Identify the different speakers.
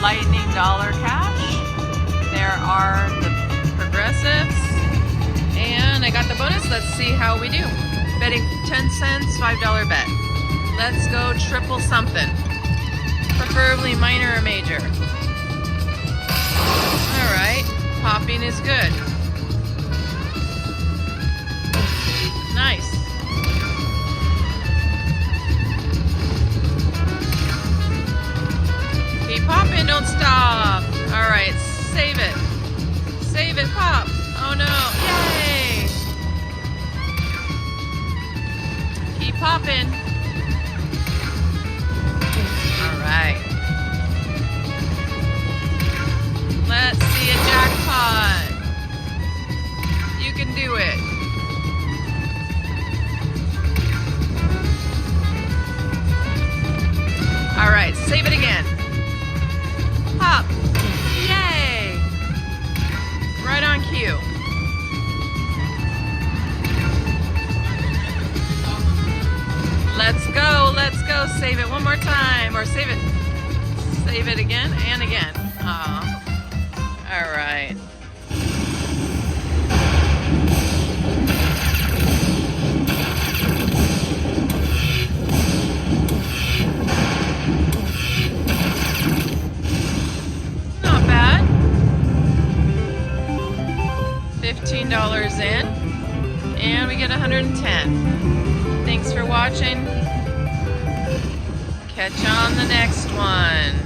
Speaker 1: lightning dollar cash. There are the progressives. And I got the bonus. Let's see how we do. Betting 10 cents, $5 bet. Let's go triple something. Preferably minor or major. Alright, popping is good. Nice. Keep popping, don't stop. Alright, save it. Save it, pop. Oh no, yay! Keep popping. Alright. Let's see a jackpot. You can do it. Alright, save it again. Pop. Yay! Right on cue. Let's go, let's go. Save it one more time. Or save it again and again. Aw. Alright. Not bad. $15 in. And we get 110. Thanks for watching. Catch you on the next one.